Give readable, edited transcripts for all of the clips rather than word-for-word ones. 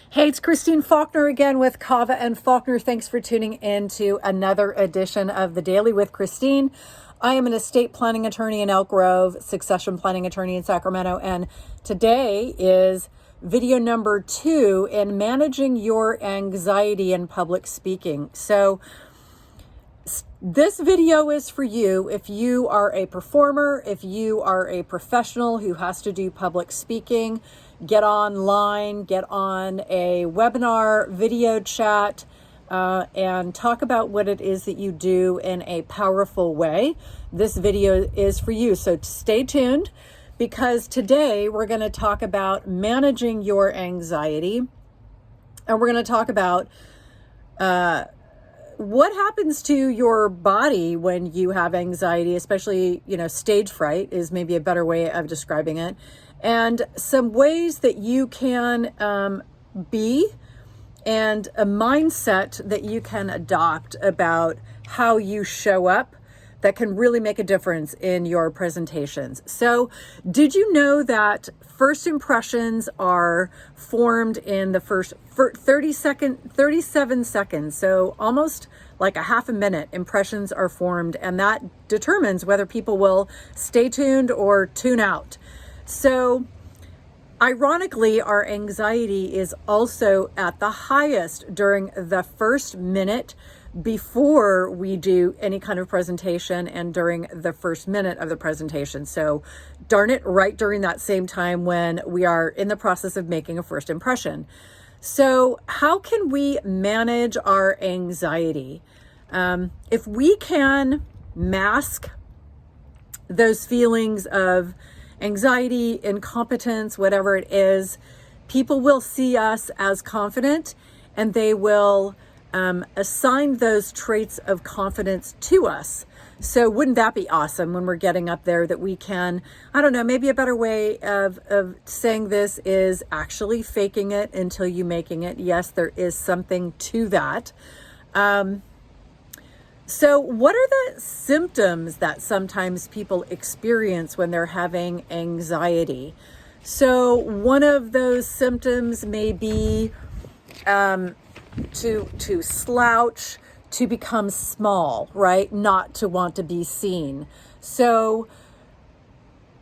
Hey, it's Cava&Faulkner again with Cava&Faulkner. Thanks for tuning in to another edition of The Daily with Christine. I am an estate planning attorney in Elk Grove, succession planning attorney in Sacramento, and today is video number 2 in managing your anxiety in public speaking. So this video is for you if you are a performer, if you are a professional who has to do public speaking, get online, get on a webinar, video chat, and talk about what it is that you do in a powerful way. This video is for you. So stay tuned, because today we're going to talk about managing your anxiety, and we're going to talk about what happens to your body when you have anxiety, especially, stage fright is maybe a better way of describing it, and some ways that you can be, and a mindset that you can adopt about how you show up that can really make a difference in your presentations. So did you know that first impressions are formed in the first 37 seconds? So almost like a half a minute, impressions are formed, and that determines whether people will stay tuned or tune out. So ironically, our anxiety is also at the highest during the first minute before we do any kind of presentation and during the first minute of the presentation. So darn it, right during that same time when we are in the process of making a first impression. So how can we manage our anxiety? If we can mask those feelings of anxiety, incompetence, whatever it is, people will see us as confident, and they will assign those traits of confidence to us. So wouldn't that be awesome when we're getting up there, that we can, I don't know, maybe a better way of saying this is actually faking it until you making it. Yes, there is something to that. So what are the symptoms that sometimes people experience when they're having anxiety? So one of those symptoms may be to slouch, to become small, right? Not to want to be seen. So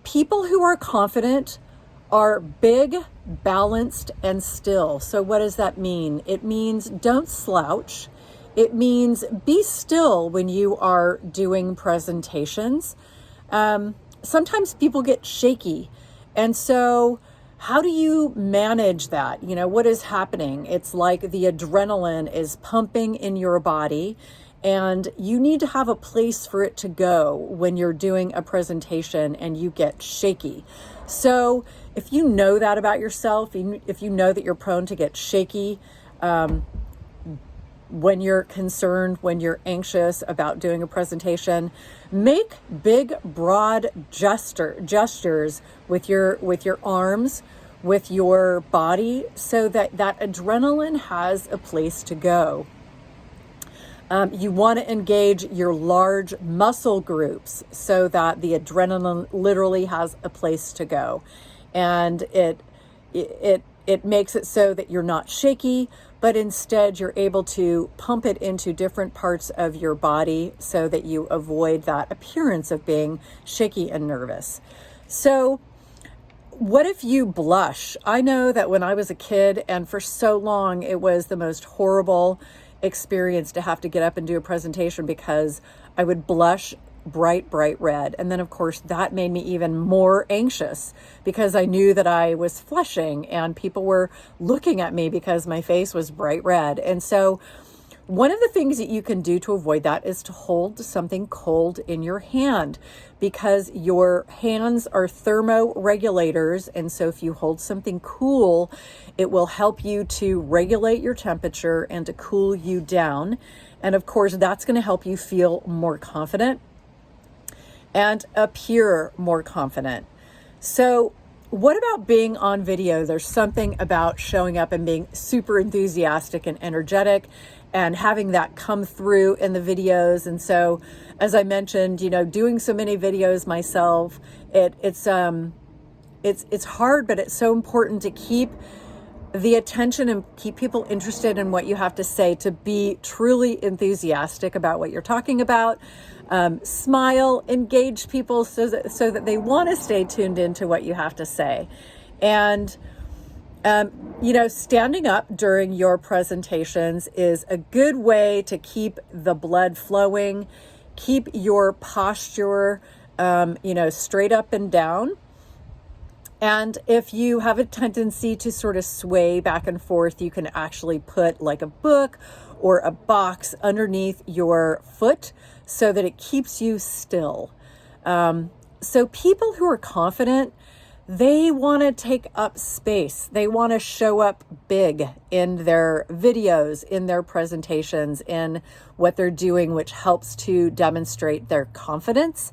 people who are confident are big, balanced, and still. So what does that mean? It means don't slouch. It means be still when you are doing presentations. Sometimes people get shaky. And so how do you manage that? What is happening? It's like the adrenaline is pumping in your body, and you need to have a place for it to go when you're doing a presentation and you get shaky. So if you know that about yourself, if you know that you're prone to get shaky, when you're concerned, when you're anxious about doing a presentation, make big, broad gestures with your arms, with your body, so that adrenaline has a place to go. You want to engage your large muscle groups so that the adrenaline literally has a place to go, and it makes it so that you're not shaky, but instead you're able to pump it into different parts of your body so that you avoid that appearance of being shaky and nervous. So what if you blush? I know that when I was a kid, and for so long, it was the most horrible experience to have to get up and do a presentation because I would blush bright red. And then of course that made me even more anxious because I knew that I was flushing and people were looking at me because my face was bright red. And so one of the things that you can do to avoid that is to hold something cold in your hand, because your hands are thermoregulators. And so if you hold something cool, it will help you to regulate your temperature and to cool you down. And of course, that's going to help you feel more confident and appear more confident. So what about being on video? There's something about showing up and being super enthusiastic and energetic and having that come through in the videos. And so, as I mentioned, doing so many videos myself, it's hard, but it's so important to keep the attention and keep people interested in what you have to say, to be truly enthusiastic about what you're talking about. Smile, engage people so that they want to stay tuned into what you have to say. And, standing up during your presentations is a good way to keep the blood flowing, keep your posture, straight up and down. And if you have a tendency to sort of sway back and forth, you can actually put like a book or a box underneath your foot so that it keeps you still. So people who are confident, they want to take up space. They want to show up big in their videos, in their presentations, in what they're doing, which helps to demonstrate their confidence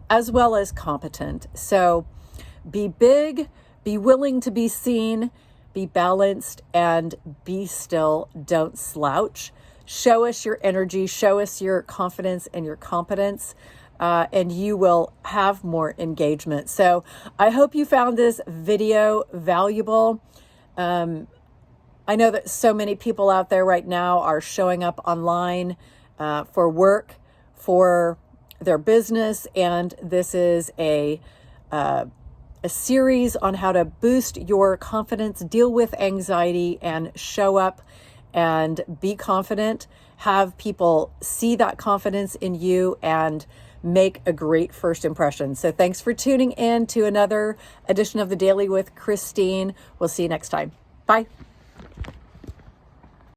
as well as competent. So be big, be willing to be seen, be balanced, and be still. Don't slouch. Show us your energy, show us your confidence and your competence, and you will have more engagement. So I hope you found this video valuable. I know that so many people out there right now are showing up online for work, for their business, and this is a series on how to boost your confidence, deal with anxiety, and show up and be confident. Have people see that confidence in you and make a great first impression. So thanks for tuning in to another edition of The Daily with Christine. We'll see you next time. Bye.